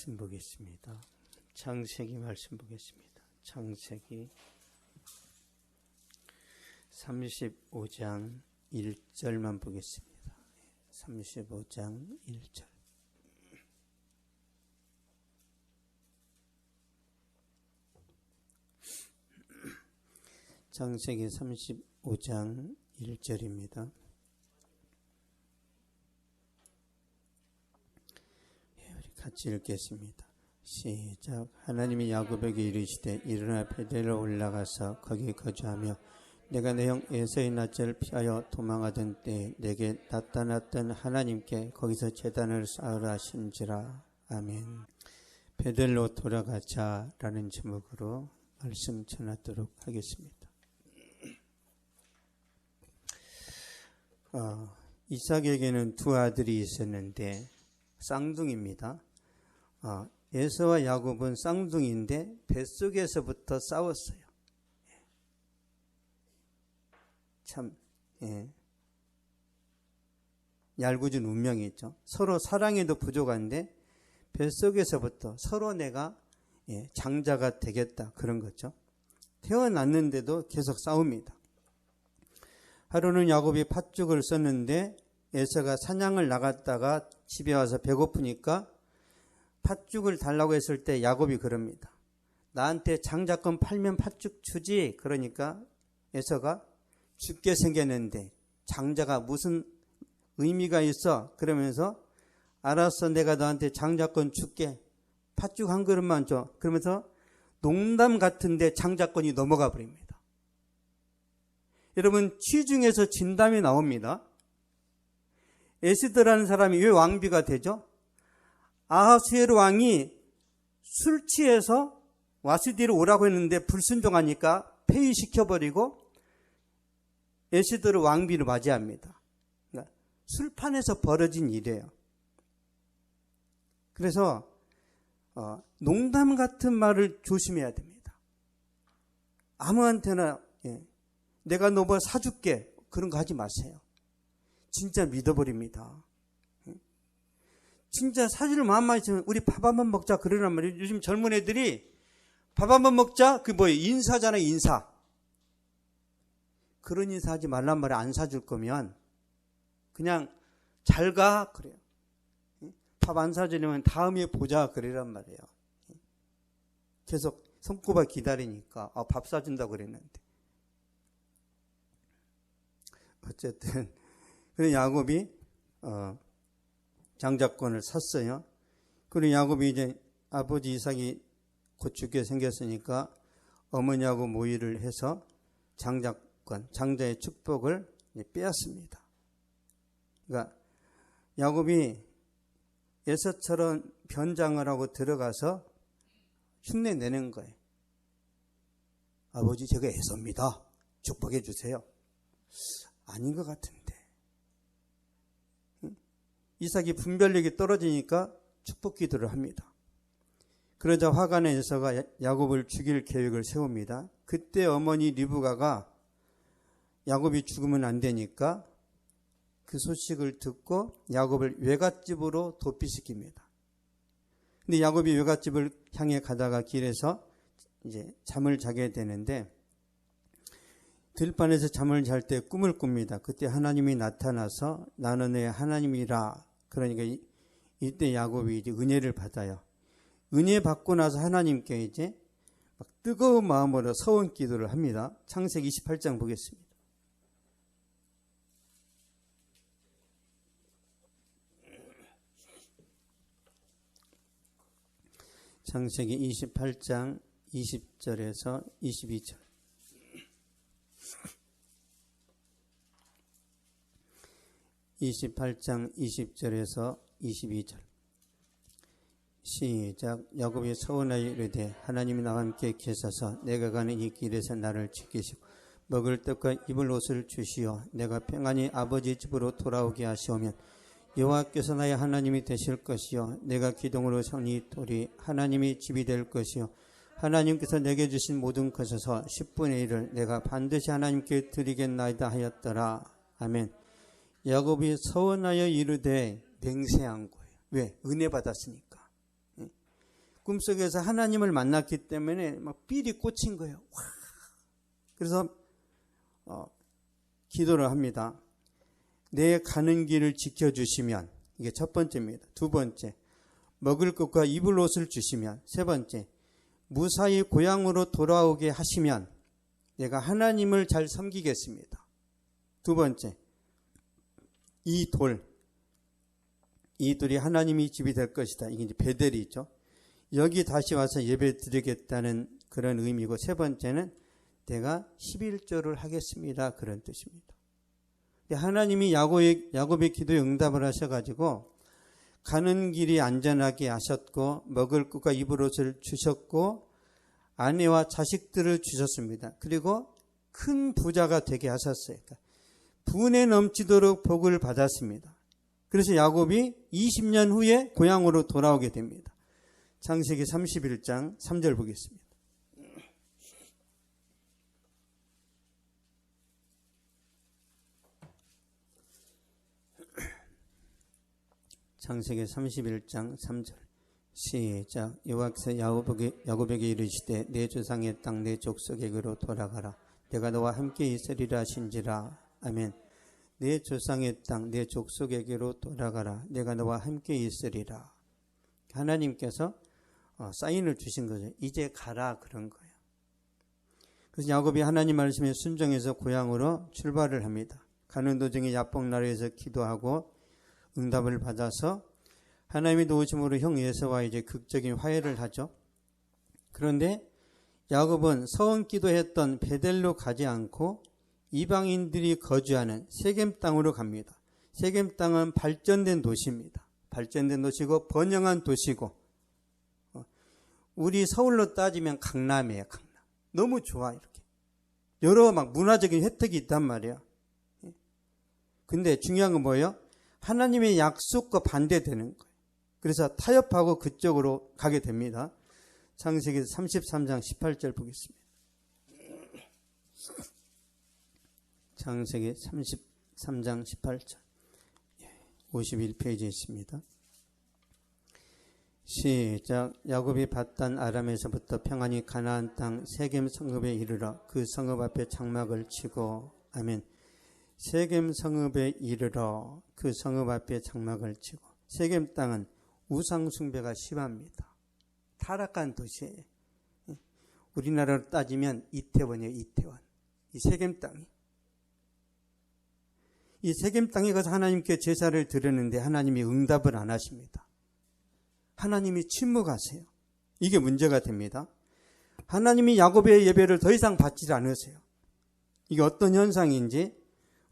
말씀 보겠습니다. 창세기 말씀 보겠습니다. 창세기 35장 1절만 보겠습니다. 35장 1절. 창세기 35장 1절입니다. 같이 읽겠습니다. 시작. 하나님이 야곱에게 이르시되 일어나 베델로 올라가서 거기 거주하며 내가 내 형 에서의 낯을 피하여 도망하던 때에 내게 나타났던 하나님께 거기서 제단을 쌓으라 하신지라. 아멘. 베델로 돌아가자라는 제목으로 말씀 전하도록 하겠습니다. 이삭에게는 두 아들이 있었는데 쌍둥이입니다. 에서와 야곱은 쌍둥이인데 뱃속에서부터 싸웠어요. 참 얄궂은 운명이 있죠. 서로 사랑에도 부족한데 뱃속에서부터 서로 내가 장자가 되겠다 그런 거죠. 태어났는데도 계속 싸웁니다. 하루는 야곱이 팥죽을 썼는데 에서가 사냥을 나갔다가 집에 와서 배고프니까 팥죽을 달라고 했을 때 야곱이 그럽니다. 나한테 장자권 팔면 팥죽 주지. 그러니까 에서가 죽게 생겼는데 장자가 무슨 의미가 있어? 그러면서 알았어, 내가 너한테 장자권 줄게. 팥죽 한 그릇만 줘. 그러면서 농담 같은데 장자권이 넘어가 버립니다. 여러분, 취중에서 진담이 나옵니다. 에스더라는 사람이 왜 왕비가 되죠? 아하수에로 왕이 술 취해서 와스디로 오라고 했는데 불순종하니까 폐위시켜버리고 에스더를 왕비로 맞이합니다. 그러니까 술판에서 벌어진 일이에요. 그래서 농담 같은 말을 조심해야 됩니다. 아무한테나 내가 너 뭐 사줄게 그런 거 하지 마세요. 진짜 믿어버립니다. 진짜 사줄 마음만 있으면 우리 밥 한번 먹자 그러란 말이에요. 요즘 젊은 애들이 밥 한번 먹자 그 뭐예요? 인사잖아요. 인사. 그런 인사 하지 말란 말이에요. 안 사줄 거면 그냥 잘 가 그래요. 밥 안 사주려면 다음에 보자 그러란 말이에요. 계속 손꼽아 기다리니까 밥 사준다고 그랬는데 어쨌든 그래서 야곱이 장자권을 샀어요. 그리고 야곱이 이제 아버지 이삭이 곧 죽게 생겼으니까 어머니하고 모의를 해서 장자권, 장자의 축복을 빼앗습니다. 그러니까 야곱이 에서처럼 변장을 하고 들어가서 흉내 내는 거예요. 아버지, 제가 에서입니다. 축복해 주세요. 아닌 것 같은데. 이삭이 분별력이 떨어지니까 축복 기도를 합니다. 그러자 화가 난 에서가 야곱을 죽일 계획을 세웁니다. 그때 어머니 리브가가 야곱이 죽으면 안 되니까 그 소식을 듣고 야곱을 외갓집으로 도피시킵니다. 근데 야곱이 외갓집을 향해 가다가 길에서 이제 잠을 자게 되는데 들판에서 잠을 잘 때 꿈을 꿉니다. 그때 하나님이 나타나서 나는 내 하나님이라. 그러니까 이때 야곱이 이제 은혜를 받아요. 은혜 받고 나서 하나님께 이제 막 뜨거운 마음으로 서원 기도를 합니다. 창세기 28장 보겠습니다. 창세기 28장 20절에서 22절. 28장 20절에서 22절. 시작. 야곱이 서원하여 이르되 하나님이 나와 함께 계셔서 내가 가는 이 길에서 나를 지키시고 먹을 떡과 입을 옷을 주시어 내가 평안히 아버지 집으로 돌아오게 하시오면 여호와께서 나의 하나님이 되실 것이요 내가 기둥으로 성이 돌이 하나님이 집이 될 것이요 하나님께서 내게 주신 모든 것에서 10분의 1을 내가 반드시 하나님께 드리겠나이다 하였더라. 아멘. 야곱이 서원하여 이르되 맹세한 거예요. 왜? 은혜 받았으니까. 꿈속에서 하나님을 만났기 때문에 막 삘이 꽂힌 거예요. 와. 그래서 기도를 합니다. 내 가는 길을 지켜주시면, 이게 첫 번째입니다. 두 번째, 먹을 것과 입을 옷을 주시면, 세 번째, 무사히 고향으로 돌아오게 하시면 내가 하나님을 잘 섬기겠습니다. 두 번째, 이 돌이 하나님이 집이 될 것이다. 이게 이제 베델이죠. 여기 다시 와서 예배 드리겠다는 그런 의미고, 세 번째는 내가 11조를 하겠습니다. 그런 뜻입니다. 하나님이 야곱의 기도에 응답을 하셔가지고 가는 길이 안전하게 하셨고, 먹을 것과 입을 옷을 주셨고, 아내와 자식들을 주셨습니다. 그리고 큰 부자가 되게 하셨어요. 분에 넘치도록 복을 받았습니다. 그래서 야곱이 20년 후에 고향으로 돌아오게 됩니다. 창세기 31장 3절 보겠습니다. 창세기 31장 3절 시작. 여호와께서 야곱에게 이르시되 내 조상의 땅 내 족속에게로 돌아가라. 내가 너와 함께 있으리라 하신지라. 아멘. 내 조상의 땅 내 족속에게로 돌아가라. 내가 너와 함께 있으리라. 하나님께서 사인을 주신 거죠. 이제 가라, 그런 거예요. 그래서 야곱이 하나님 말씀에 순종해서 고향으로 출발을 합니다. 가는 도중에 야복나루에서 기도하고 응답을 받아서 하나님의 도우심으로 형 에서와 이제 극적인 화해를 하죠. 그런데 야곱은 서원 기도했던 베델로 가지 않고 이방인들이 거주하는 세겜 땅으로 갑니다. 세겜 땅은 발전된 도시입니다. 발전된 도시고 번영한 도시고, 우리 서울로 따지면 강남이에요. 강남. 너무 좋아. 이렇게 여러 막 문화적인 혜택이 있단 말이에요. 근데 중요한 건 뭐예요? 하나님의 약속과 반대되는 거예요. 그래서 타협하고 그쪽으로 가게 됩니다. 창세기 33장 18절 보겠습니다. 창세기 33장 18절 51페이지에 있습니다. 시작. 야곱이 밧단 아람에서부터 평안히 가나안 땅 세겜 성읍에 이르러 그 성읍 앞에 장막을 치고, 아멘. 세겜 성읍에 이르러 그 성읍 앞에 장막을 치고. 세겜 땅은 우상 숭배가 심합니다. 타락한 도시예요. 우리나라로 따지면 이태원이에요. 이태원. 이 세겜 땅이. 이 세겜 땅에 가서 하나님께 제사를 드렸는데 하나님이 응답을 안 하십니다. 하나님이 침묵하세요. 이게 문제가 됩니다. 하나님이 야곱의 예배를 더 이상 받지 않으세요. 이게 어떤 현상인지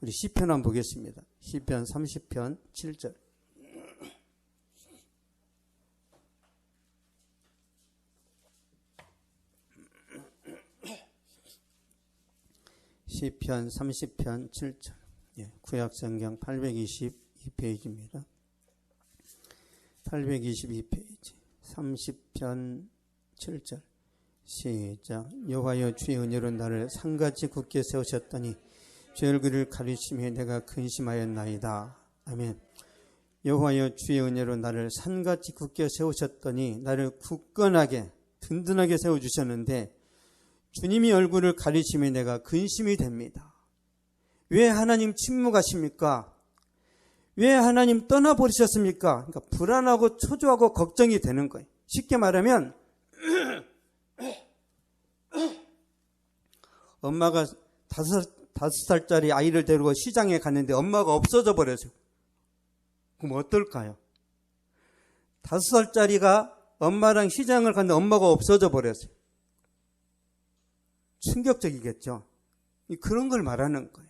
우리 시편 한번 보겠습니다. 시편 30편 7절. 시편 30편 7절. 구약성경 822페이지입니다. 822페이지 30편 7절 시작. 여호와여 주의 은혜로 나를 산같이 굳게 세우셨더니 주의 얼굴을 가리시며 내가 근심하였나이다. 아멘. 여호와여 주의 은혜로 나를 산같이 굳게 세우셨더니 나를 굳건하게 든든하게 세워주셨는데 주님이 얼굴을 가리시며 내가 근심이 됩니다. 왜 하나님 침묵하십니까? 왜 하나님 떠나버리셨습니까? 그러니까 불안하고 초조하고 걱정이 되는 거예요. 쉽게 말하면 엄마가 5살짜리 아이를 데리고 시장에 갔는데 엄마가 없어져 버렸어요. 그럼 어떨까요? 5살짜리가 엄마랑 시장을 갔는데 엄마가 없어져 버렸어요. 충격적이겠죠. 그런 걸 말하는 거예요.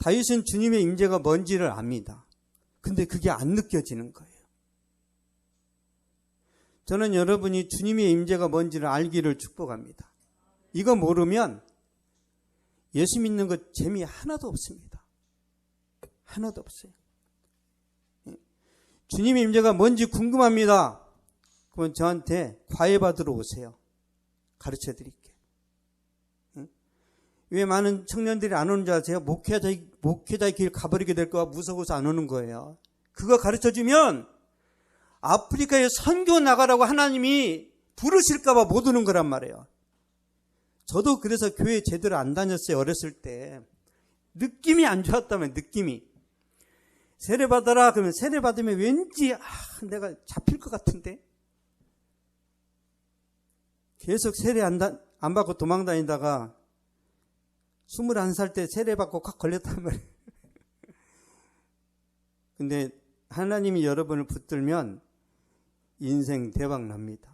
다윗은 주님의 임재가 뭔지를 압니다. 근데 그게 안 느껴지는 거예요. 저는 여러분이 주님의 임재가 뭔지를 알기를 축복합니다. 이거 모르면 예수 믿는 것 재미 하나도 없습니다. 하나도 없어요. 주님의 임재가 뭔지 궁금합니다. 그러면 저한테 과외 받으러 오세요. 가르쳐 드릴게요. 왜 많은 청년들이 안 오는 줄 아세요? 목회자의 길 가버리게 될까 봐 무서워서 안 오는 거예요. 그거 가르쳐주면 아프리카에 선교 나가라고 하나님이 부르실까봐 못 오는 거란 말이에요. 저도 그래서 교회 제대로 안 다녔어요. 어렸을 때. 느낌이 안 좋았다면, 느낌이. 세례 받아라 그러면 세례 받으면 왠지 내가 잡힐 것 같은데. 계속 세례 안 받고 도망 다니다가 21살 때 세례 받고 콱 걸렸단 말이에요. 근데 하나님이 여러분을 붙들면 인생 대박 납니다.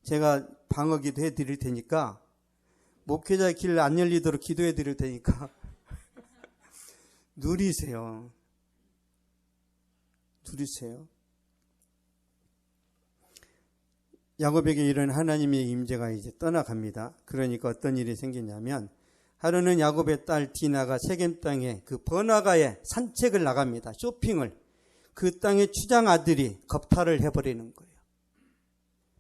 제가 방어기도 해드릴 테니까, 목회자의 길 안 열리도록 기도해 드릴 테니까 누리세요. 누리세요. 야곱에게 이런 하나님의 임재가 이제 떠나갑니다. 그러니까 어떤 일이 생기냐면, 하루는 야곱의 딸 디나가 세겜 땅에 그 번화가에 산책을 나갑니다. 쇼핑을. 그 땅의 추장 아들이 겁탈을 해버리는 거예요.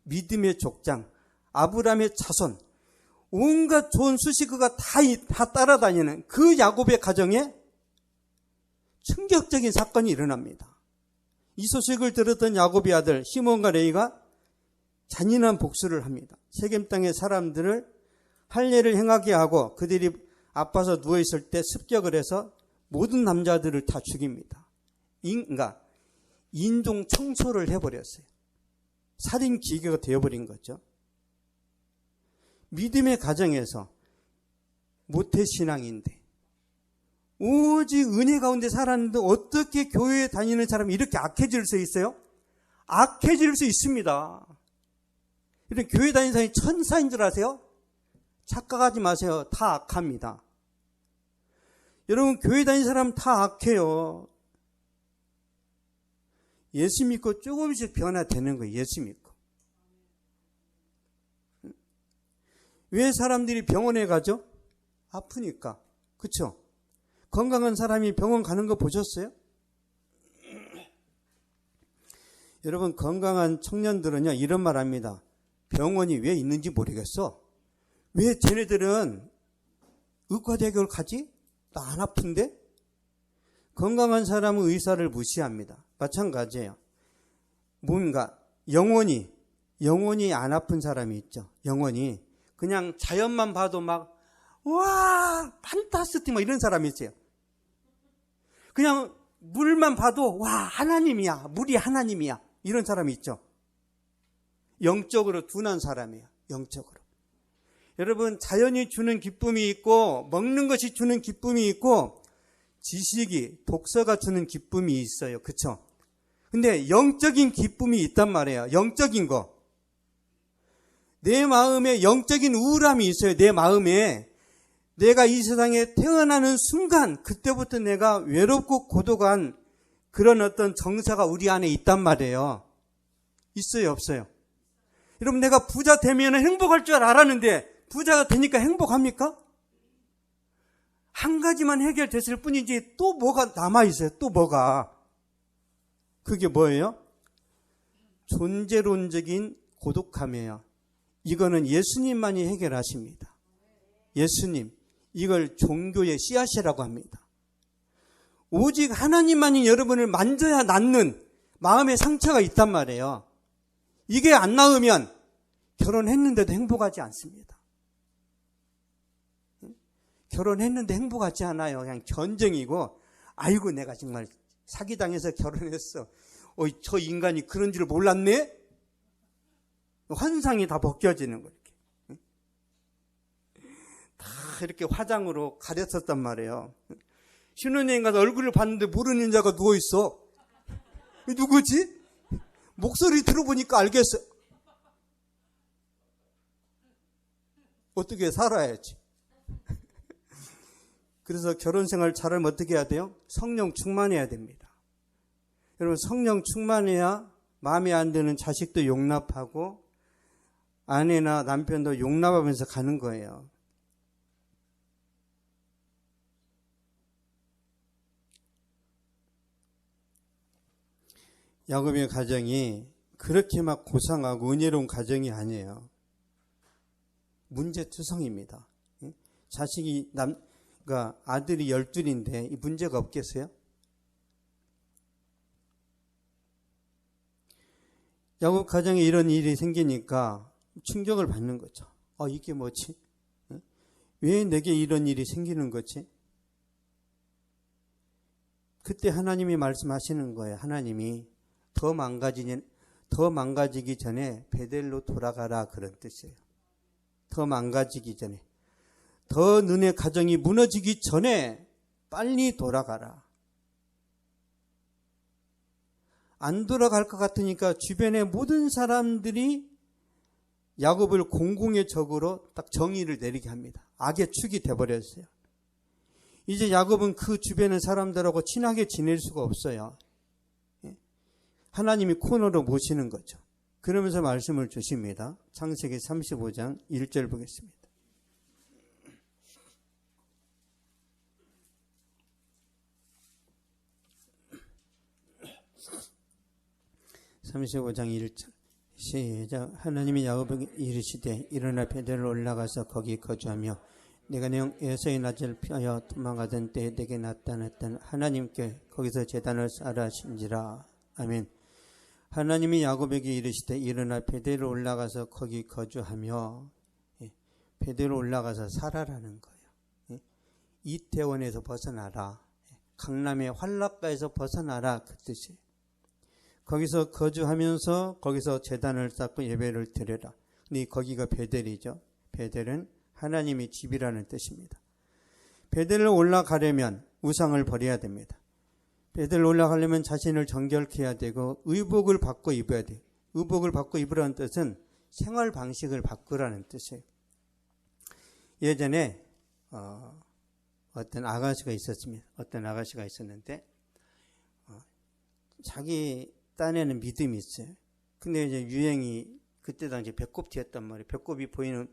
믿음의 족장, 아브라함의 자손, 온갖 좋은 수식어가 다 따라다니는 그 야곱의 가정에 충격적인 사건이 일어납니다. 이 소식을 들었던 야곱의 아들 시몬과 레위가 잔인한 복수를 합니다. 세겜 땅의 사람들을 할례를 행하게 하고 그들이 아파서 누워있을 때 습격을 해서 모든 남자들을 다 죽입니다. 그러니까 인종 청소를 해버렸어요. 살인 기계가 되어버린 거죠. 믿음의 가정에서 모태신앙인데 오직 은혜 가운데 살았는데 어떻게 교회에 다니는 사람이 이렇게 악해질 수 있어요? 악해질 수 있습니다. 이런 교회 다니는 사람이 천사인 줄 아세요? 착각하지 마세요. 다 악합니다. 여러분, 교회 다니는 사람 다 악해요. 예수 믿고 조금씩 변화되는 거예요. 예수 믿고. 왜 사람들이 병원에 가죠? 아프니까. 그렇죠? 건강한 사람이 병원 가는 거 보셨어요? 여러분, 건강한 청년들은요, 이런 말 합니다. 병원이 왜 있는지 모르겠어. 왜 쟤네들은 의과대학을 가지? 나 안 아픈데? 건강한 사람은 의사를 무시합니다. 마찬가지예요. 뭔가 영혼이 안 아픈 사람이 있죠. 영혼이 그냥 자연만 봐도 막 와 판타스틱 막 이런 사람이 있어요. 그냥 물만 봐도 와 하나님이야, 물이 하나님이야, 이런 사람이 있죠. 영적으로 둔한 사람이에요. 영적으로. 여러분, 자연이 주는 기쁨이 있고 먹는 것이 주는 기쁨이 있고 지식이, 독서가 주는 기쁨이 있어요. 그렇죠? 근데 영적인 기쁨이 있단 말이에요. 영적인 거. 내 마음에 영적인 우울함이 있어요. 내 마음에. 내가 이 세상에 태어나는 순간 그때부터 내가 외롭고 고독한 그런 어떤 정서가 우리 안에 있단 말이에요. 있어요, 없어요? 여러분, 내가 부자 되면 행복할 줄 알았는데 부자가 되니까 행복합니까? 한 가지만 해결됐을 뿐이지 또 뭐가 남아있어요. 또 뭐가. 그게 뭐예요? 존재론적인 고독함이에요. 이거는 예수님만이 해결하십니다. 예수님. 이걸 종교의 씨앗이라고 합니다. 오직 하나님만이 여러분을 만져야 낫는 마음의 상처가 있단 말이에요. 이게 안 나으면 결혼했는데도 행복하지 않습니다. 결혼했는데 행복하지 않아요. 그냥 전쟁이고, 아이고 내가 정말 사기당해서 결혼했어. 저 인간이 그런 줄 몰랐네? 환상이 다 벗겨지는 거예요. 다 이렇게 화장으로 가렸었단 말이에요. 신혼여행 가서 얼굴을 봤는데 모르는 자가 누워있어. 누구지? 목소리 들어보니까 알겠어. 어떻게 살아야지. 그래서 결혼생활 잘하면 어떻게 해야 돼요? 성령 충만해야 됩니다. 여러분, 성령 충만해야 마음에 안 드는 자식도 용납하고 아내나 남편도 용납하면서 가는 거예요. 야곱의 가정이 그렇게 막 고상하고 은혜로운 가정이 아니에요. 문제투성입니다. 자식이 그러니까 아들이 12인데 이 문제가 없겠어요? 야곱 가정에 이런 일이 생기니까 충격을 받는 거죠. 이게 뭐지? 왜 내게 이런 일이 생기는 거지? 그때 하나님이 말씀하시는 거예요. 하나님이 더 망가지기 전에 베델로 돌아가라, 그런 뜻이에요. 더 망가지기 전에, 더 너네 가정이 무너지기 전에 빨리 돌아가라. 안 돌아갈 것 같으니까 주변의 모든 사람들이 야곱을 공공의 적으로 딱 정의를 내리게 합니다. 악의 축이 돼버렸어요. 이제 야곱은 그 주변의 사람들하고 친하게 지낼 수가 없어요. 하나님이 코너로 모시는 거죠. 그러면서 말씀을 주십니다. 창세기 35장 1절 보겠습니다. 35장 1절 시작. 하나님이 야곱에게 이르시되 일어나 베델로 올라가서 거기 거주하며 내가 내 형 에서의 낯을 피하여 도망가던 때에 내게 나타났던 하나님께 거기서 제단을 쌓으라 하신지라. 아멘. 하나님이 야곱에게 이르시되 일어나 베델로 올라가서 거기 거주하며, 베델로 올라가서 살아라는 거예요. 이태원에서 벗어나라, 강남의 환락가에서 벗어나라, 그 뜻이에요. 거기서 거주하면서 거기서 제단을 쌓고 예배를 드려라. 근데 거기가 베델이죠. 베델은 하나님의 집이라는 뜻입니다. 베델로 올라가려면 우상을 버려야 됩니다. 베델로 올라가려면 자신을 정결케 해야 되고 의복을 바꿔 입어야 돼요. 의복을 바꿔 입으라는 뜻은 생활 방식을 바꾸라는 뜻이에요. 예전에 어떤 아가씨가 있었습니다. 어떤 아가씨가 있었는데 자기 딴에는 믿음이 있어요. 근데 이제 유행이 그때 당시 배꼽티였단 말이에요. 배꼽이 보이는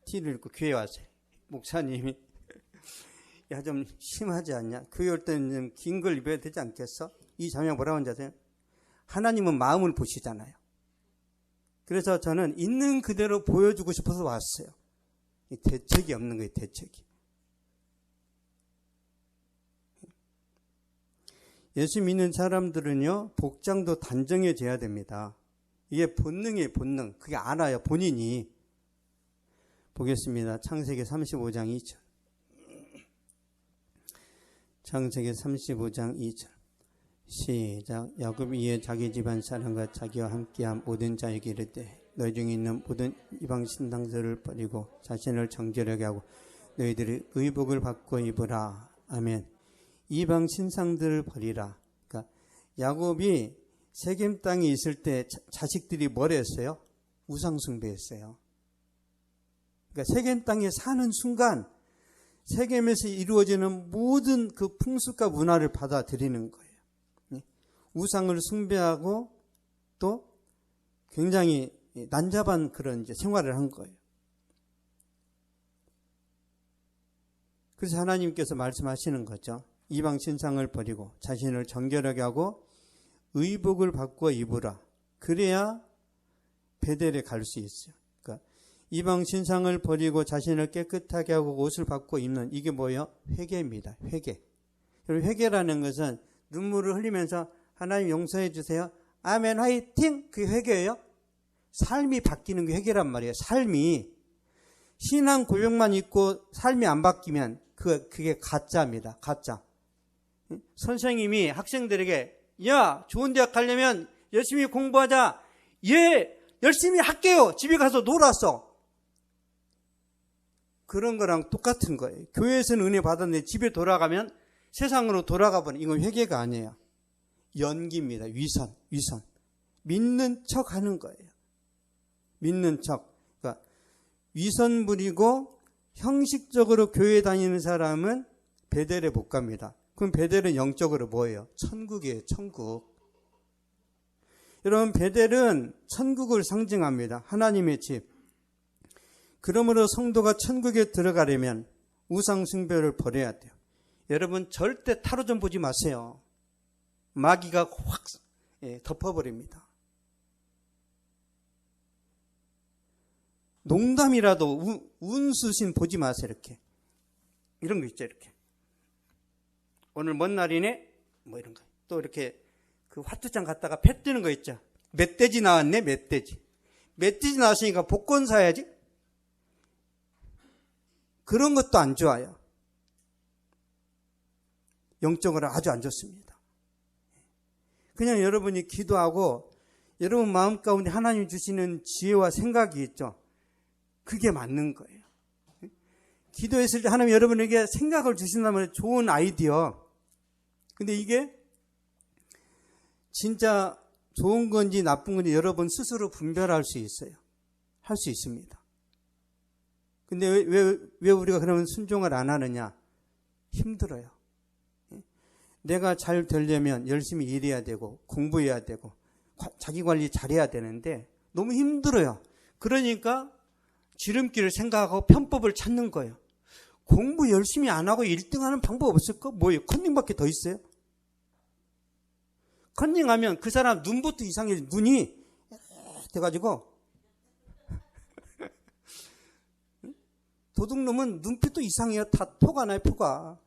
티를 입고 교회 왔어요. 목사님이 야, 좀 심하지 않냐? 교회 올 때는 좀 긴 걸 입어야 되지 않겠어? 이 자매가 뭐라고 하는지 아세요? 하나님은 마음을 보시잖아요. 그래서 저는 있는 그대로 보여주고 싶어서 왔어요. 대책이 없는 거예요, 대책이. 예수 믿는 사람들은요, 복장도 단정해져야 됩니다. 이게 본능이에요, 본능. 그게 알아요, 본인이. 보겠습니다. 창세기 35장 2절. 창세기 35장 2절. 시작. 야곱이 이에 자기 집안 사람과 자기와 함께한 모든 자에게 이르되 너희 중에 있는 모든 이방 신당들을 버리고 자신을 정결하게 하고 너희들이 의복을 바꿔 입으라. 아멘. 이방 신상들을 버리라. 그러니까 야곱이 세겜 땅에 있을 때 자식들이 뭘 했어요? 우상 숭배했어요. 그러니까 세겜 땅에 사는 순간 세겜에서 이루어지는 모든 그 풍습과 문화를 받아들이는 거예요. 우상을 숭배하고 또 굉장히 난잡한 그런 이제 생활을 한 거예요. 그래서 하나님께서 말씀하시는 거죠. 이방 신상을 버리고 자신을 정결하게 하고 의복을 바꿔 입으라. 그래야 베델에 갈 수 있어요. 그러니까 이방 신상을 버리고 자신을 깨끗하게 하고 옷을 바꿔 입는, 이게 뭐예요? 회개입니다. 회개. 회개라는 것은 눈물을 흘리면서 하나님 용서해 주세요. 아멘 화이팅! 그게 회개예요. 삶이 바뀌는 게 회개란 말이에요. 삶이. 신앙 고백만 있고 삶이 안 바뀌면 그게 가짜입니다. 가짜. 선생님이 학생들에게 야, 좋은 대학 가려면 열심히 공부하자. 예, 열심히 할게요. 집에 가서 놀았어. 그런 거랑 똑같은 거예요. 교회에서는 은혜 받았는데 집에 돌아가면 세상으로 돌아가 버리는, 이건 회개가 아니에요. 연기입니다. 위선. 믿는 척 하는 거예요. 믿는 척. 그러니까 위선 부리고 형식적으로 교회 다니는 사람은 베델에 못 갑니다. 그럼 베델은 영적으로 뭐예요? 천국이에요. 천국. 여러분, 베델은 천국을 상징합니다. 하나님의 집. 그러므로 성도가 천국에 들어가려면 우상 숭배를 버려야 돼요. 여러분, 절대 타로 좀 보지 마세요. 마귀가 확 덮어버립니다. 농담이라도 운수신 보지 마세요. 이렇게. 이런 거 있죠. 이렇게. 오늘 뭔 날이네? 뭐 이런 거. 또 이렇게 그 화투장 갔다가 패 뜨는 거 있죠. 멧돼지 나왔네, 멧돼지. 멧돼지 나왔으니까 복권 사야지. 그런 것도 안 좋아요. 영적으로 아주 안 좋습니다. 그냥 여러분이 기도하고 여러분 마음 가운데 하나님 주시는 지혜와 생각이 있죠. 그게 맞는 거예요. 기도했을 때 하나님 여러분에게 생각을 주신다면 좋은 아이디어. 근데 이게 진짜 좋은 건지 나쁜 건지 여러분 스스로 분별할 수 있어요. 할 수 있습니다. 근데 왜 우리가 그러면 순종을 안 하느냐? 힘들어요. 내가 잘 되려면 열심히 일해야 되고 공부해야 되고 자기 관리 잘해야 되는데 너무 힘들어요. 그러니까 지름길을 생각하고 편법을 찾는 거예요. 공부 열심히 안 하고 1등하는 방법 없을까? 뭐예요? 컨닝밖에 더 있어요? 컨닝하면 그 사람 눈부터 이상해. 눈이 돼가지고 도둑놈은 눈빛도 이상해요. 다 표가 나요. 표가.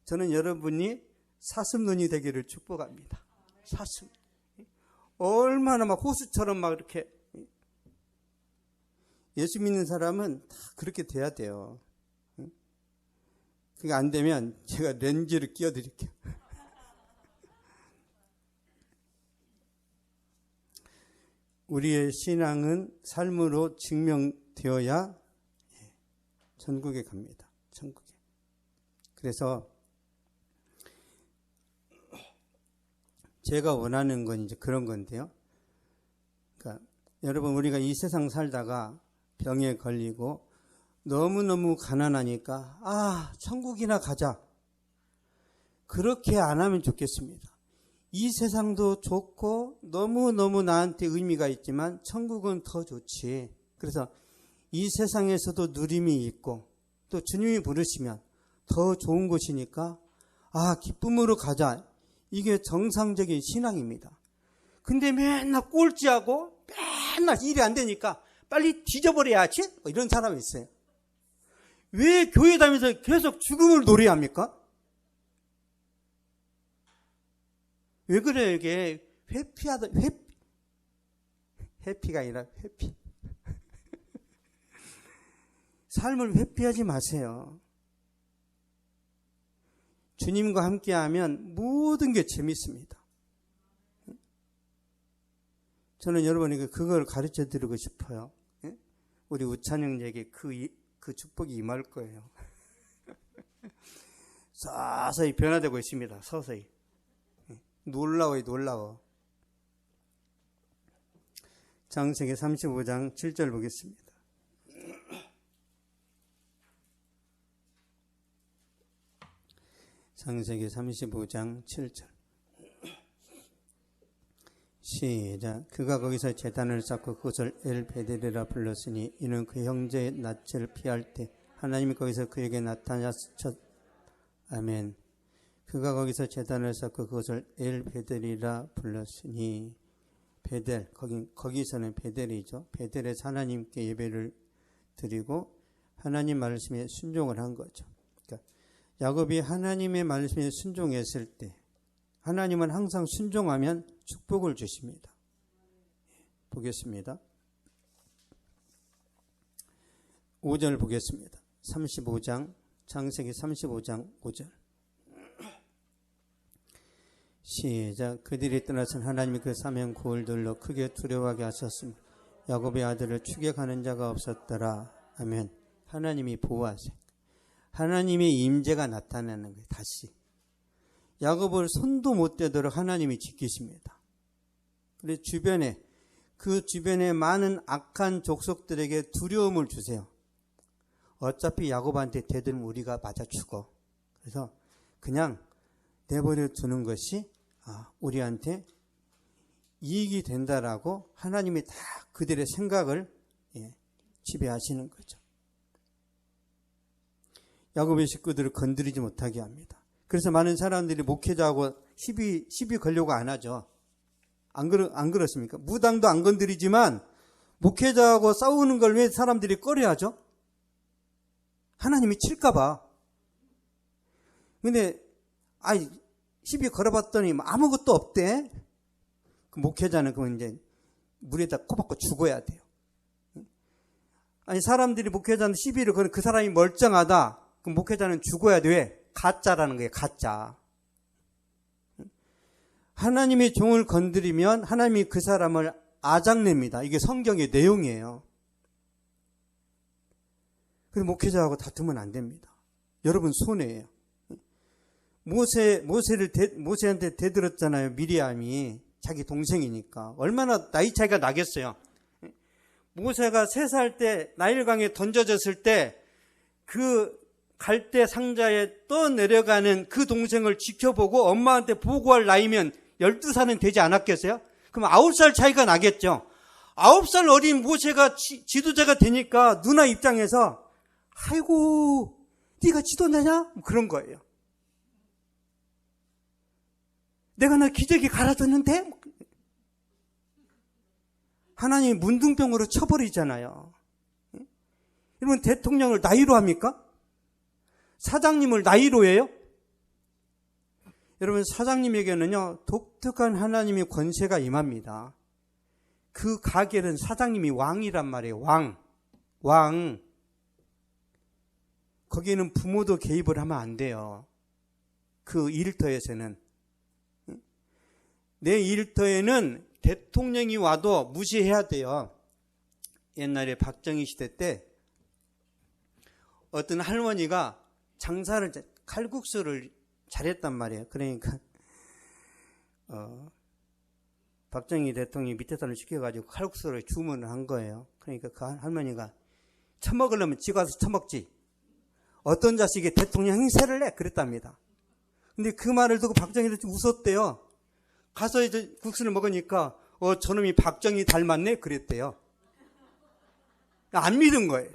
저는 여러분이 사슴눈이 되기를 축복합니다. 사슴. 얼마나 막 호수처럼 막 이렇게. 예수 믿는 사람은 다 그렇게 돼야 돼요. 그게 안 되면 제가 렌즈를 끼워 드릴게요. 우리의 신앙은 삶으로 증명되어야 천국에 갑니다. 천국에. 그래서 제가 원하는 건 이제 그런 건데요. 그러니까 여러분 우리가 이 세상 살다가 병에 걸리고 너무너무 가난하니까 천국이나 가자. 그렇게 안 하면 좋겠습니다. 이 세상도 좋고 너무너무 나한테 의미가 있지만 천국은 더 좋지. 그래서 이 세상에서도 누림이 있고 또 주님이 부르시면 더 좋은 곳이니까 기쁨으로 가자. 이게 정상적인 신앙입니다. 근데 맨날 꼴찌하고 맨날 일이 안 되니까 빨리 뒤져버려야지? 이런 사람이 있어요. 왜 교회 다니면서 계속 죽음을 노래합니까? 왜 그래요? 이게 회피가 아니라 회피. 삶을 회피하지 마세요. 주님과 함께하면 모든 게 재밌습니다. 저는 여러분에게 그걸 가르쳐 드리고 싶어요. 우리 우찬영에게 그 축복이 임할 거예요. 서서히 변화되고 있습니다. 서서히. 놀라워요, 놀라워. 창세기 35장 7절 보겠습니다. 창세기 35장 7절. 시작. 그가 거기서 제단을 쌓고 그것을 엘베델이라 불렀으니 이는 그 형제의 낯을 피할 때 하나님이 거기서 그에게 나타나셨. 아멘. 그가 거기서 제단을 쌓고 그것을 엘베델이라 불렀으니 베델, 거기서는 베델이죠. 베델에서 하나님께 예배를 드리고 하나님 말씀에 순종을 한 거죠. 그러니까 야곱이 하나님의 말씀에 순종했을 때 하나님은 항상 순종하면 축복을 주십니다. 보겠습니다. 5절 보겠습니다. 35장, 창세기 35장 5절. 시작. 그들이 떠나선 하나님이 그 사면 고을들로 크게 두려워하게 하셨으며 야곱의 아들을 추격하는 자가 없었더라. 아멘. 하나님이 보호하세요. 하나님의 임재가 나타나는 거예요. 다시. 야곱을 손도 못 대도록 하나님이 지키십니다. 그래서 그 주변에 많은 악한 족속들에게 두려움을 주세요. 어차피 야곱한테 대들면 우리가 맞아 죽어. 그래서 그냥 내버려 두는 것이 우리한테 이익이 된다라고 하나님이 다 그들의 생각을 지배하시는 거죠. 야곱의 식구들을 건드리지 못하게 합니다. 그래서 많은 사람들이 목회자하고 시비 걸려고 안 하죠. 안 그렇습니까? 무당도 안 건드리지만 목회자하고 싸우는 걸 왜 사람들이 꺼려하죠? 하나님이 칠까봐. 근데 아이, 시비 걸어봤더니 아무것도 없대. 그 목회자는 그건 이제 물에다 코박고 죽어야 돼요. 아니, 사람들이 목회자한테 시비를 거는 그 사람이 멀쩡하다. 그 목회자는 죽어야 돼. 왜? 가짜라는 거예요, 가짜. 하나님의 종을 건드리면 하나님이 그 사람을 아작냅니다. 이게 성경의 내용이에요. 그래서 목회자하고 다투면 안 됩니다. 여러분 손해예요. 모세한테 대들었잖아요. 미리암이 자기 동생이니까. 얼마나 나이 차이가 나겠어요. 모세가 3살 때 나일강에 던져졌을 때 그 갈대 상자에 떠 내려가는 그 동생을 지켜보고 엄마한테 보고할 나이면 12살은 되지 않았겠어요? 그럼 9살 차이가 나겠죠. 9살 어린 모세가 지도자가 되니까 누나 입장에서 아이고 네가 지도자냐? 그런 거예요. 내가 너 기저귀 갈아줬는데? 하나님이 문둥병으로 쳐버리잖아요. 여러분, 대통령을 나이로 합니까? 사장님을 나이로 해요? 여러분, 사장님에게는요, 독특한 하나님의 권세가 임합니다. 그 가게는 사장님이 왕이란 말이에요. 왕. 거기에는 부모도 개입을 하면 안 돼요. 그 일터에서는. 내 일터에는 대통령이 와도 무시해야 돼요. 옛날에 박정희 시대 때 어떤 할머니가 장사를, 칼국수를 잘했단 말이에요. 그러니까 박정희 대통령이 밑에 사람을 시켜가지고 칼국수를 주문을 한 거예요. 그러니까 그 할머니가 처먹으려면 지 가서 처먹지. 어떤 자식이 대통령 행세를 해? 그랬답니다. 근데 그 말을 듣고 박정희 대통령이 웃었대요. 가서 이제 국수를 먹으니까 저놈이 박정희 닮았네? 그랬대요. 안 믿은 거예요.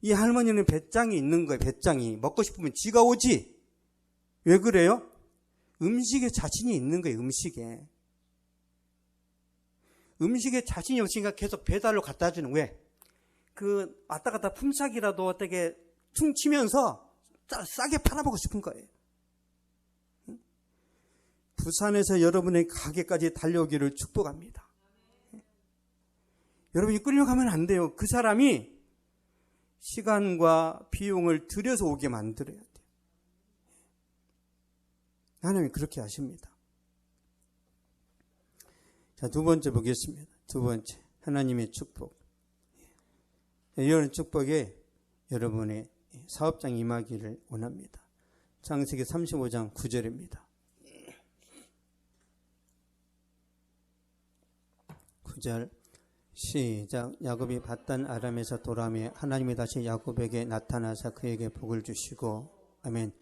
이 할머니는 배짱이 있는 거예요. 배짱이. 먹고 싶으면 지가 오지. 왜 그래요? 음식에 자신이 있는 거예요. 음식에 자신이 없으니까 계속 배달로 갖다 주는. 왜? 그 왔다 갔다 품삯이라도 어떻게 퉁치면서 싸게 팔아먹고 싶은 거예요. 부산에서 여러분의 가게까지 달려오기를 축복합니다. 여러분이 끌려가면 안 돼요. 그 사람이 시간과 비용을 들여서 오게 만들어야 돼요. 하나님이 그렇게 하십니다. 자, 2번째 보겠습니다. 2번째, 하나님의 축복. 이런 축복에 여러분의 사업장 임하기를 원합니다. 창세기 35장 9절입니다. 9절 시작. 야곱이 밧단 아람에서 돌아오며 하나님이 다시 야곱에게 나타나사 그에게 복을 주시고, 아멘.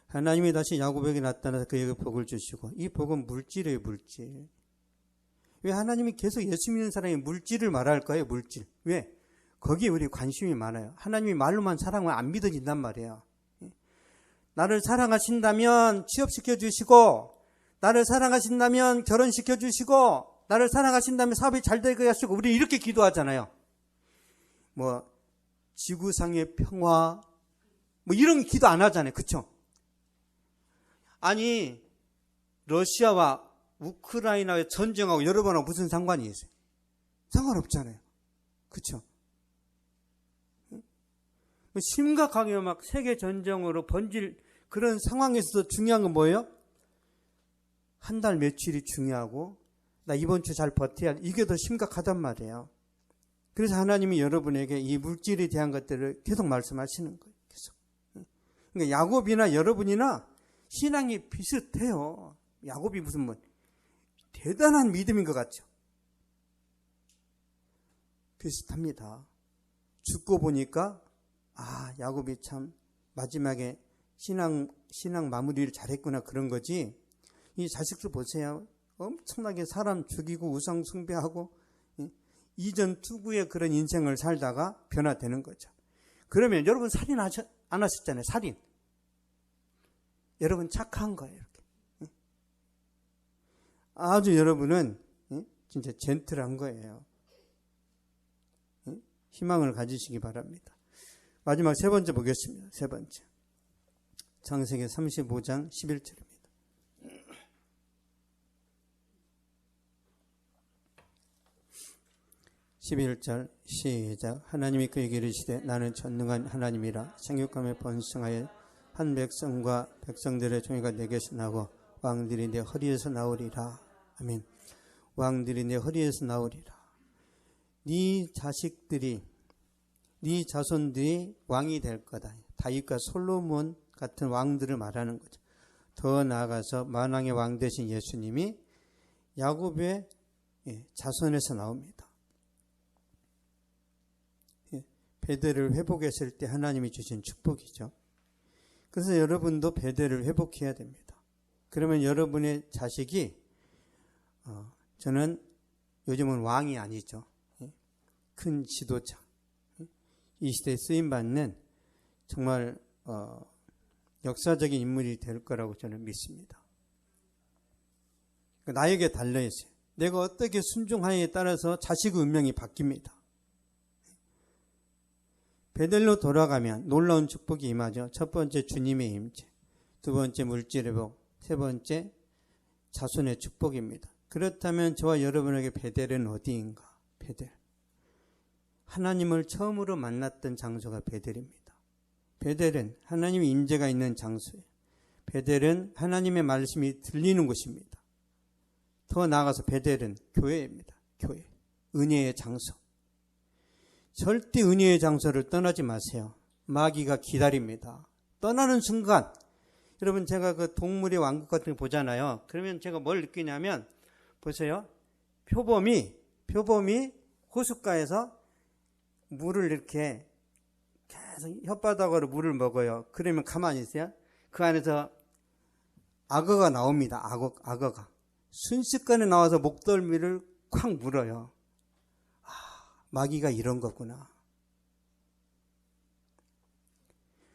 하나님이 다시 야곱에게 나타나서 그에게 복을 주시고. 이 복은 물질이에요. 물질. 왜 하나님이 계속 예수 믿는 사람이 물질을 말할까요? 물질. 왜? 거기에 우리 관심이 많아요. 하나님이 말로만 사랑을 안 믿어진단 말이에요. 나를 사랑하신다면 취업시켜 주시고, 나를 사랑하신다면 결혼시켜 주시고, 나를 사랑하신다면 사업이 잘 되게 하시고, 우리 이렇게 기도하잖아요. 지구상의 평화, 이런 기도 안 하잖아요. 그쵸? 아니, 러시아와 우크라이나의 전쟁하고 여러분하고 무슨 상관이 있어요? 상관없잖아요. 그쵸? 심각하게 세계 전쟁으로 번질 그런 상황에서도 중요한 건 뭐예요? 한 달 며칠이 중요하고, 나 이번 주 잘 버텨야 돼. 이게 더 심각하단 말이에요. 그래서 하나님이 여러분에게 이 물질에 대한 것들을 계속 말씀하시는 거예요. 계속. 그러니까 야곱이나 여러분이나 신앙이 비슷해요. 야곱이 무슨 대단한 믿음인 것 같죠? 비슷합니다. 죽고 보니까 야곱이 참 마지막에 신앙 마무리를 잘했구나, 그런 거지. 이 자식들 보세요. 엄청나게 사람 죽이고 우상 숭배하고 이전 투구의 그런 인생을 살다가 변화되는 거죠. 그러면 여러분 살인 안 하셨잖아요. 살인. 여러분 착한 거예요. 이렇게. 아주 여러분은 진짜 젠틀한 거예요. 희망을 가지시기 바랍니다. 마지막 3번째 보겠습니다. 3번째. 창세기 35장 11절입니다. 11절 시작. 하나님이 그에게 이르시되 나는 전능한 하나님이라. 생육감에 번성하여 한 백성과 백성들의 종이가 내게서 나고 왕들이 내 허리에서 나오리라. 아멘. 왕들이 내 허리에서 나오리라. 네 자식들이, 네 자손들이 왕이 될 거다. 다윗과 솔로몬 같은 왕들을 말하는 거죠. 더 나아가서 만왕의 왕 되신 예수님이 야곱의 자손에서 나옵니다. 베델을 회복했을 때 하나님이 주신 축복이죠. 그래서 여러분도 베델을 회복해야 됩니다. 그러면 여러분의 자식이 저는 요즘은 왕이 아니죠. 큰 지도자, 이 시대에 쓰임받는 정말 역사적인 인물이 될 거라고 저는 믿습니다. 나에게 달려있어요. 내가 어떻게 순종하느냐에 따라서 자식의 운명이 바뀝니다. 베델로 돌아가면 놀라운 축복이 임하죠. 첫 번째 주님의 임재, 두 번째 물질 회복, 세 번째 자손의 축복입니다. 그렇다면 저와 여러분에게 베델은 어디인가? 베델. 하나님을 처음으로 만났던 장소가 베델입니다. 베델은 하나님의 임재가 있는 장소예요. 베델은 하나님의 말씀이 들리는 곳입니다. 더 나아가서 베델은 교회입니다. 교회. 은혜의 장소. 절대 은혜의 장소를 떠나지 마세요. 마귀가 기다립니다. 떠나는 순간, 여러분 제가 그 동물의 왕국 같은 거 보잖아요. 그러면 제가 뭘 느끼냐면, 보세요. 표범이 호숫가에서 물을 이렇게 계속 혓바닥으로 물을 먹어요. 그러면 가만히 있어요. 그 안에서 악어가 나옵니다. 악어가. 순식간에 나와서 목덜미를 콱 물어요. 마귀가 이런 거구나.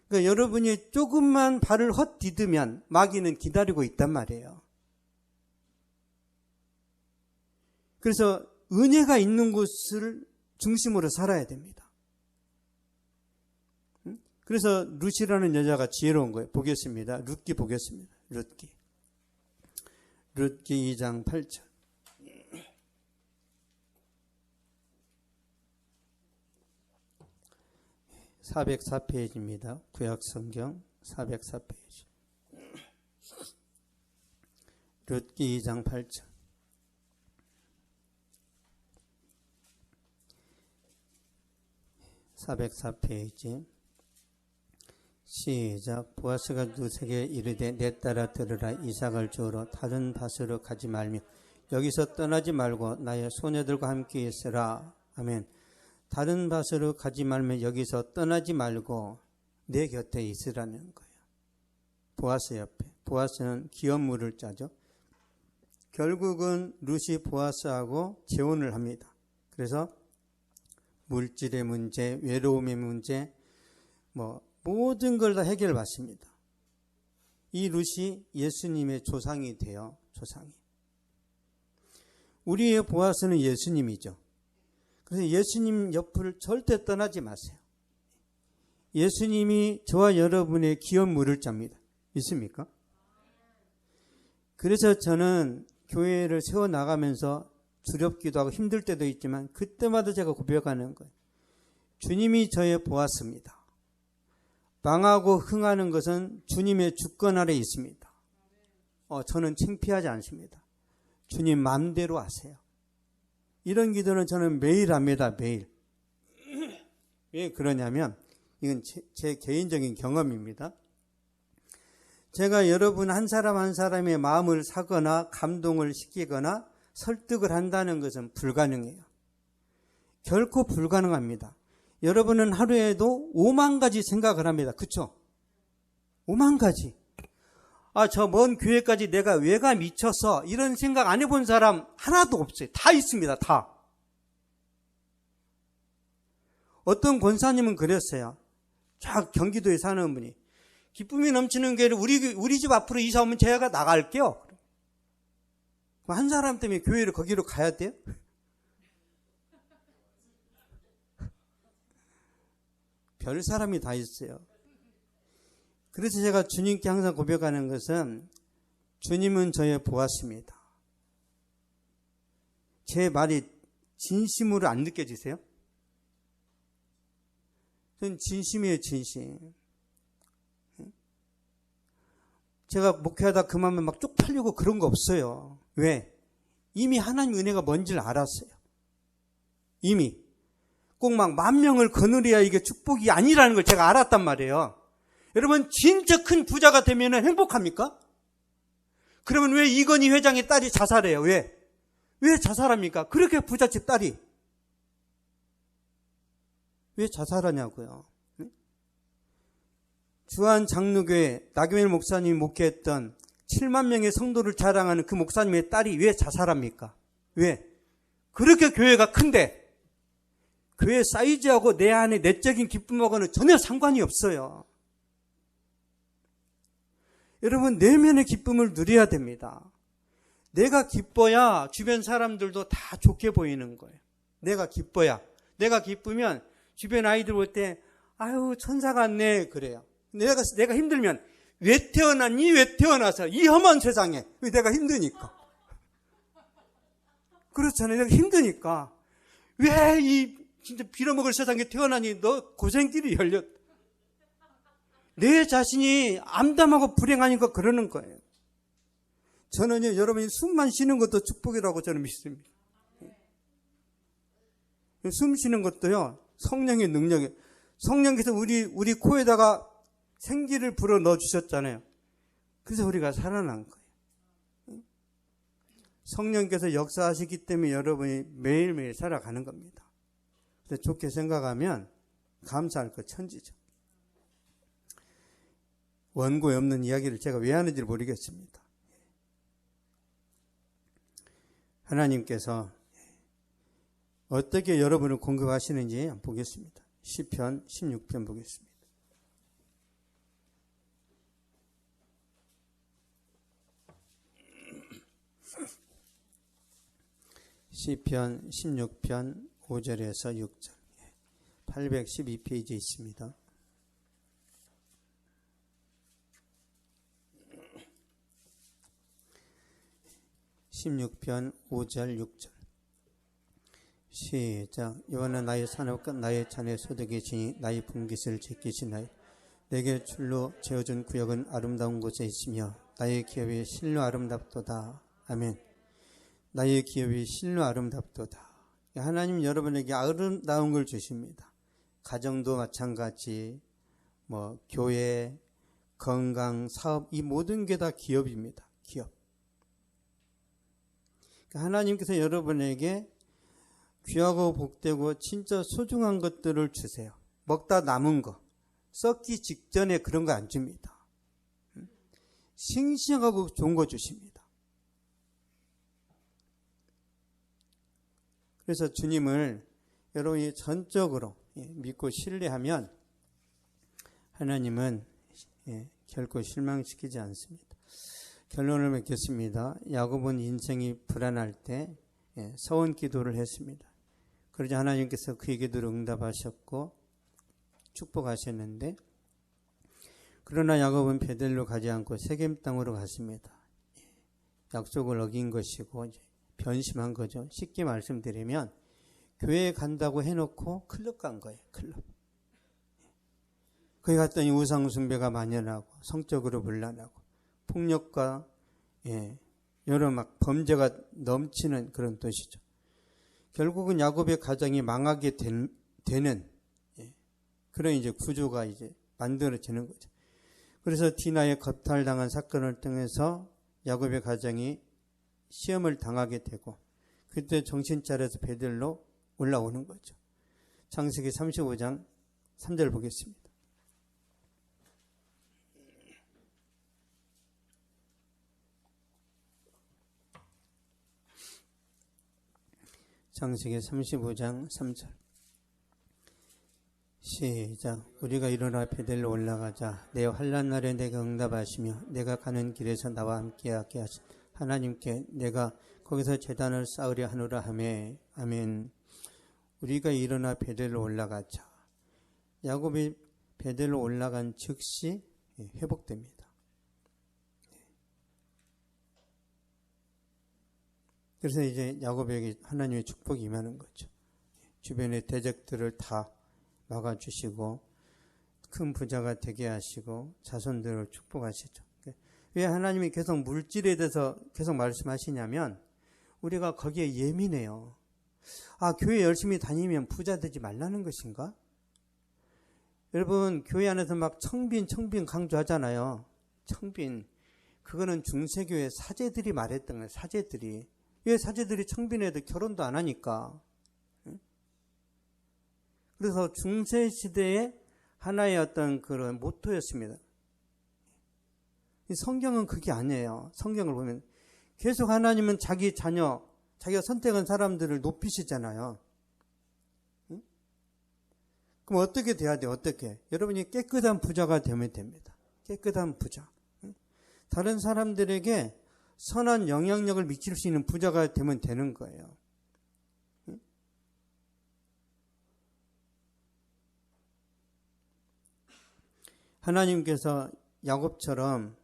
그러니까 여러분이 조금만 발을 헛디디면 마귀는 기다리고 있단 말이에요. 그래서 은혜가 있는 곳을 중심으로 살아야 됩니다. 그래서 룻이라는 여자가 지혜로운 거예요. 보겠습니다. 룻기 보겠습니다. 룻기 2장 8절. 404페이지입니다. 구약성경 404페이지. 룻기 2장 8절. (404페이지) 시작. 보아스가 룻에게 이르되 내 딸아 들으라. 이삭을 주우러 다른 밭으로 가지 말며 여기서 떠나지 말고 나의 소녀들과 함께 있으라. 아멘. 다른 밭으로 가지 말며 여기서 떠나지 말고 내 곁에 있으라는 거예요. 보아스 옆에. 보아스는 기업물을 짜죠. 결국은 룻이 보아스하고 재혼을 합니다. 그래서 물질의 문제, 외로움의 문제, 모든 걸 다 해결받습니다. 이 룻이 예수님의 조상이 돼요. 조상이. 우리의 보아스는 예수님이죠. 그래서 예수님 옆을 절대 떠나지 마세요. 예수님이 저와 여러분의 기업물을 짭니다. 믿습니까? 그래서 저는 교회를 세워나가면서 두렵기도 하고 힘들 때도 있지만 그때마다 제가 고백하는 거예요. 주님이 저의 보았습니다. 망하고 흥하는 것은 주님의 주권 아래 있습니다. 저는 창피하지 않습니다. 주님 마음대로 하세요. 이런 기도는 저는 매일 합니다. 매일. 왜 그러냐면 이건 제 개인적인 경험입니다. 제가 여러분 한 사람 한 사람의 마음을 사거나 감동을 시키거나 설득을 한다는 것은 불가능해요. 결코 불가능합니다. 여러분은 하루에도 5만 가지 생각을 합니다. 그렇죠? 5만 가지. 저 먼 교회까지 내가 왜가 미쳐서 이런 생각 안 해본 사람 하나도 없어요. 다 있습니다. 다. 어떤 권사님은 그랬어요. 쫙 경기도에 사는 분이. 기쁨이 넘치는 교회를 우리 집 앞으로 이사 오면 제가 나갈게요. 한 사람 때문에 교회를 거기로 가야 돼요? 별 사람이 다 있어요. 그래서 제가 주님께 항상 고백하는 것은 주님은 저의 보았습니다. 제 말이 진심으로 안 느껴지세요? 전 진심이에요, 진심. 제가 목회하다 그만면 막 쪽팔리고 그런 거 없어요. 왜? 이미 하나님 은혜가 뭔지를 알았어요. 이미. 꼭 막 10,000명을 거느려야 이게 축복이 아니라는 걸 제가 알았단 말이에요. 여러분, 진짜 큰 부자가 되면 행복합니까? 그러면 왜 이건희 회장의 딸이 자살해요? 왜? 왜 자살합니까? 그렇게 부잣집 딸이. 왜 자살하냐고요. 주한 장로교회 나경일 목사님이 목회했던 7만 명의 성도를 자랑하는 그 목사님의 딸이 왜 자살합니까? 왜? 그렇게 교회가 큰데 교회 사이즈하고 내 안에 내적인 기쁨하고는 전혀 상관이 없어요. 여러분, 내면의 기쁨을 누려야 됩니다. 내가 기뻐야 주변 사람들도 다 좋게 보이는 거예요. 내가 기뻐야. 내가 기쁘면 주변 아이들 볼 때 아유 천사 같네 그래요. 내가 힘들면 왜 태어났니? 왜 태어나서 이 험한 세상에. 왜? 내가 힘드니까. 그렇잖아요. 내가 힘드니까. 왜 이 진짜 빌어먹을 세상에 태어나니? 너 고생길이 열렸다. 내 자신이 암담하고 불행하니까 그러는 거예요. 저는요, 여러분이 숨만 쉬는 것도 축복이라고 저는 믿습니다. 숨 쉬는 것도요, 성령의 능력이에요. 성령께서 우리 코에다가 생기를 불어 넣어 주셨잖아요. 그래서 우리가 살아난 거예요. 성령께서 역사하시기 때문에 여러분이 매일매일 살아가는 겁니다. 그래서 좋게 생각하면 감사할 것 천지죠. 원고에 없는 이야기를 제가 왜 하는지 모르겠습니다. 하나님께서 어떻게 여러분을 공급하시는지 보겠습니다. 시편 16편 보겠습니다. 시편 16편 5절에서 6절 812페이지에 있습니다. (16편) 5절 6절 시작. 여호와는 나의 산업과 나의 잔의 소득이시니 나의 분깃을 지키시나이다. 내게 줄로 지어준 구역은 아름다운 곳에 있으며 나의 기업이 실로 아름답도다. 아멘. 나의 기업이 실로 아름답도다. 하나님 여러분에게 아름다운 걸 주십니다. 가정도 마찬가지, 교회, 건강, 사업, 이 모든 게 다 기업입니다. 기업. 하나님께서 여러분에게 귀하고 복되고 진짜 소중한 것들을 주세요. 먹다 남은 거, 썩기 직전에 그런 거 안 줍니다. 싱싱하고 좋은 거 주십니다. 그래서 주님을 여러분이 전적으로 믿고 신뢰하면 하나님은 결코 실망시키지 않습니다. 결론을 맺겠습니다. 야곱은 인생이 불안할 때 서원 기도를 했습니다. 그러자 하나님께서 그의 기도를 응답하셨고 축복하셨는데, 그러나 야곱은 베델로 가지 않고 세겜 땅으로 갔습니다. 약속을 어긴 것이고 변심한 거죠. 쉽게 말씀드리면 교회에 간다고 해놓고 클럽 간 거예요. 클럽. 거기 갔더니 우상 숭배가 만연하고 성적으로 분란하고 폭력과 여러 막 범죄가 넘치는 그런 도시죠. 결국은 야곱의 가정이 망하게 되는 그런 이제 구조가 이제 만들어지는 거죠. 그래서 디나의 거탈당한 사건을 통해서 야곱의 가정이 시험을 당하게 되고, 그때 정신 차려서 베델로 올라오는 거죠. 창세기 35장 3절 보겠습니다. 창세기 35장 3절 시작. 우리가 일어나 베델로 올라가자. 내 환난 날에 내가 응답하시며 내가 가는 길에서 나와 함께하게 하신 하나님께 내가 거기서 제단을 쌓으려 하노라 하매. 아멘. 우리가 일어나 베델로 올라가자. 야곱이 베델로 올라간 즉시 회복됩니다. 그래서 이제 야곱에게 하나님의 축복이 임하는 거죠. 주변의 대적들을 다 막아주시고 큰 부자가 되게 하시고 자손들을 축복하시죠. 왜 하나님이 계속 물질에 대해서 계속 말씀하시냐면 우리가 거기에 예민해요. 아, 교회 열심히 다니면 부자 되지 말라는 것인가? 여러분, 교회 안에서 막 청빈 강조하잖아요. 청빈. 그거는 중세교회 사제들이 말했던 거예요. 사제들이. 왜 사제들이 청빈해도 결혼도 안 하니까. 그래서 중세시대에 하나의 어떤 그런 모토였습니다. 성경은 그게 아니에요. 성경을 보면 계속 하나님은 자기 자녀, 자기가 선택한 사람들을 높이시잖아요. 그럼 어떻게 돼야 돼요? 어떻게? 여러분이 깨끗한 부자가 되면 됩니다. 깨끗한 부자. 다른 사람들에게 선한 영향력을 미칠 수 있는 부자가 되면 되는 거예요. 하나님께서 야곱처럼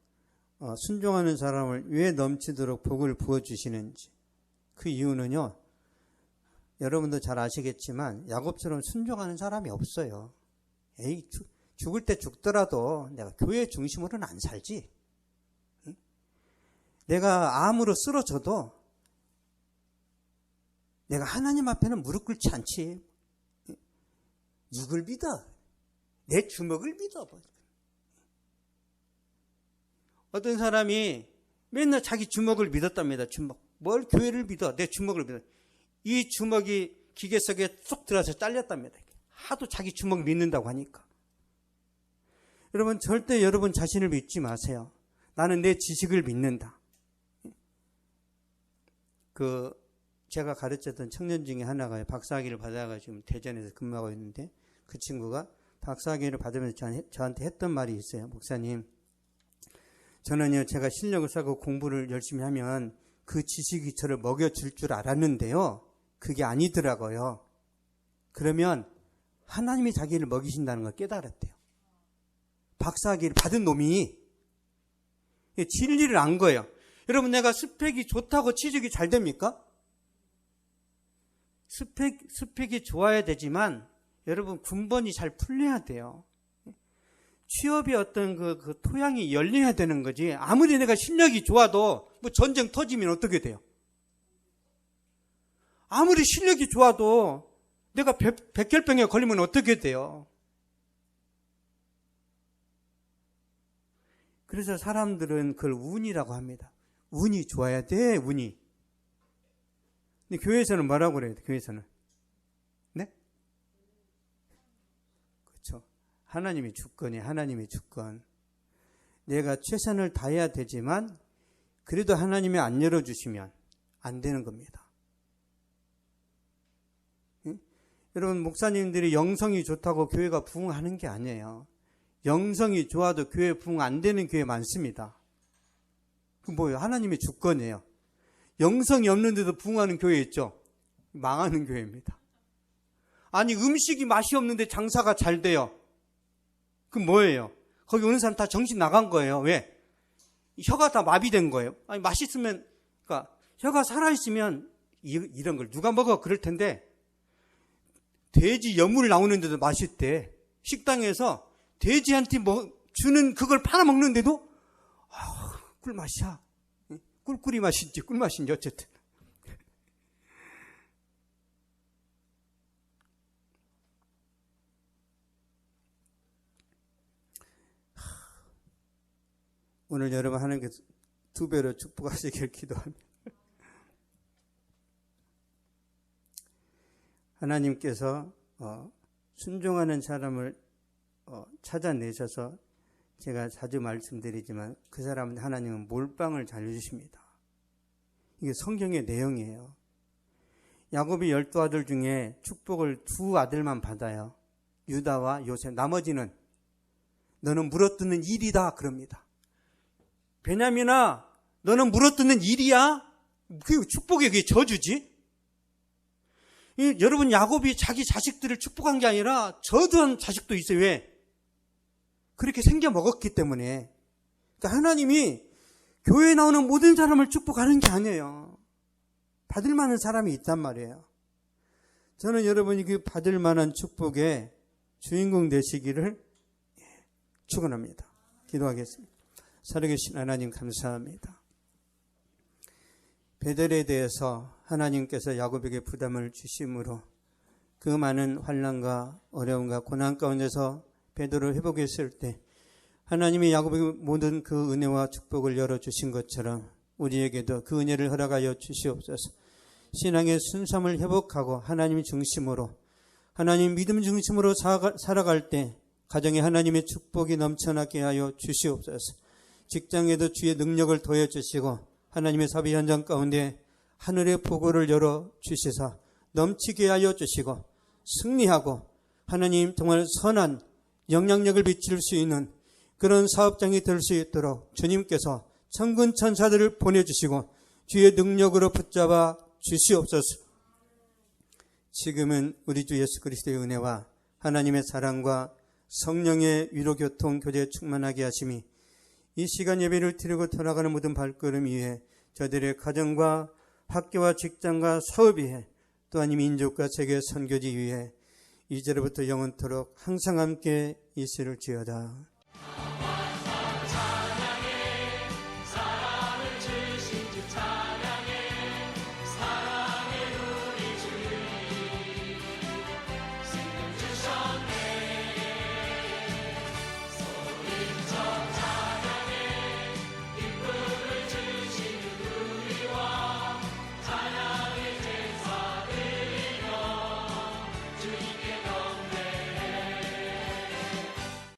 순종하는 사람을 왜 넘치도록 복을 부어주시는지 그 이유는요, 여러분도 잘 아시겠지만 야곱처럼 순종하는 사람이 없어요. 에이, 죽을 때 죽더라도 내가 교회 중심으로는 안 살지. 내가 암으로 쓰러져도 내가 하나님 앞에는 무릎 꿇지 않지. 누굴 믿어? 내 주먹을 믿어. 어떤 사람이 맨날 자기 주먹을 믿었답니다. 주먹. 뭘 교회를 믿어? 내 주먹을 믿어. 이 주먹이 기계 속에 쏙 들어서 잘렸답니다. 하도 자기 주먹 믿는다고 하니까. 여러분, 절대 여러분 자신을 믿지 마세요. 나는 내 지식을 믿는다. 제가 가르쳤던 청년 중에 하나가 박사학위를 받아가지고 지금 대전에서 근무하고 있는데, 그 친구가 박사학위를 받으면서 저한테 했던 말이 있어요. 목사님, 저는요, 제가 실력을 쌓고 공부를 열심히 하면 그 지식이 저를 먹여줄 줄 알았는데요, 그게 아니더라고요. 그러면 하나님이 자기를 먹이신다는 걸 깨달았대요. 박사학위를 받은 놈이 진리를 안 거예요. 여러분, 내가 스펙이 좋다고 취직이 잘 됩니까? 스펙이 좋아야 되지만 여러분, 군번이 잘 풀려야 돼요. 취업의 어떤 그 토양이 열려야 되는 거지. 아무리 내가 실력이 좋아도 뭐 전쟁 터지면 어떻게 돼요? 아무리 실력이 좋아도 내가 백혈병에 걸리면 어떻게 돼요? 그래서 사람들은 그걸 운이라고 합니다. 운이 좋아야 돼, 운이. 근데 교회에서는 뭐라고 그래요? 교회에서는. 네? 그렇죠. 하나님의 주권이에요. 하나님의 주권. 내가 최선을 다해야 되지만 그래도 하나님이 안 열어주시면 안 되는 겁니다. 응? 여러분, 목사님들이 영성이 좋다고 교회가 부흥하는 게 아니에요. 영성이 좋아도 교회 부흥 안 되는 교회 많습니다. 그 뭐예요? 하나님의 주권이에요. 영성이 없는데도 부흥하는 교회 있죠? 망하는 교회입니다. 아니, 음식이 맛이 없는데 장사가 잘 돼요. 그럼 뭐예요? 거기 오는 사람 다 정신 나간 거예요. 왜? 혀가 다 마비된 거예요. 아니, 맛있으면, 그러니까 혀가 살아있으면 이런 걸 누가 먹어? 그럴 텐데, 돼지 여물 나오는데도 맛있대. 식당에서 돼지한테 주는 그걸 팔아먹는데도 꿀맛이야. 꿀꿀이 맛인지 꿀맛인지 어쨌든. 오늘 여러분 하나님께서 2배로 축복하시길 기도합니다. 하나님께서 순종하는 사람을 찾아내셔서 제가 자주 말씀드리지만 그 사람은 하나님은 몰빵을 잘 주십니다. 이게 성경의 내용이에요. 야곱이 12아들 중에 축복을 2아들만 받아요. 유다와 요셉. 나머지는 너는 물어뜯는 일이다 그럽니다. 베냐민아, 너는 물어뜯는 일이야? 그게 축복이 그게 저주지? 여러분, 야곱이 자기 자식들을 축복한 게 아니라 저주한 자식도 있어요. 왜? 그렇게 생겨 먹었기 때문에. 그러니까 하나님이 교회에 나오는 모든 사람을 축복하는 게 아니에요. 받을 만한 사람이 있단 말이에요. 저는 여러분이 그 받을 만한 축복의 주인공 되시기를 축원합니다. 기도하겠습니다. 살아계신 하나님 감사합니다. 베델에 대해서 하나님께서 야곱에게 부담을 주심으로 그 많은 환난과 어려움과 고난 가운데서 베드로를 회복했을 때 하나님이 야곱에게 모든 그 은혜와 축복을 열어주신 것처럼 우리에게도 그 은혜를 허락하여 주시옵소서. 신앙의 순수함을 회복하고 하나님 중심으로, 하나님 믿음 중심으로 살아갈 때 가정에 하나님의 축복이 넘쳐나게 하여 주시옵소서. 직장에도 주의 능력을 더해 주시고 하나님의 사비 현장 가운데 하늘의 보고를 열어 주시사 넘치게 하여 주시고 승리하고 하나님 정말 선한 영향력을 비칠 수 있는 그런 사업장이 될 수 있도록 주님께서 천군 천사들을 보내주시고 주의 능력으로 붙잡아 주시옵소서. 지금은 우리 주 예수 그리스도의 은혜와 하나님의 사랑과 성령의 위로 교통 교제 충만하게 하심이 이 시간 예배를 드리고 돌아가는 모든 발걸음 위에 저들의 가정과 학교와 직장과 사업 위에 또한 이 민족과 세계 선교지 위에 이제로부터 영원토록 항상 함께 있을지어다.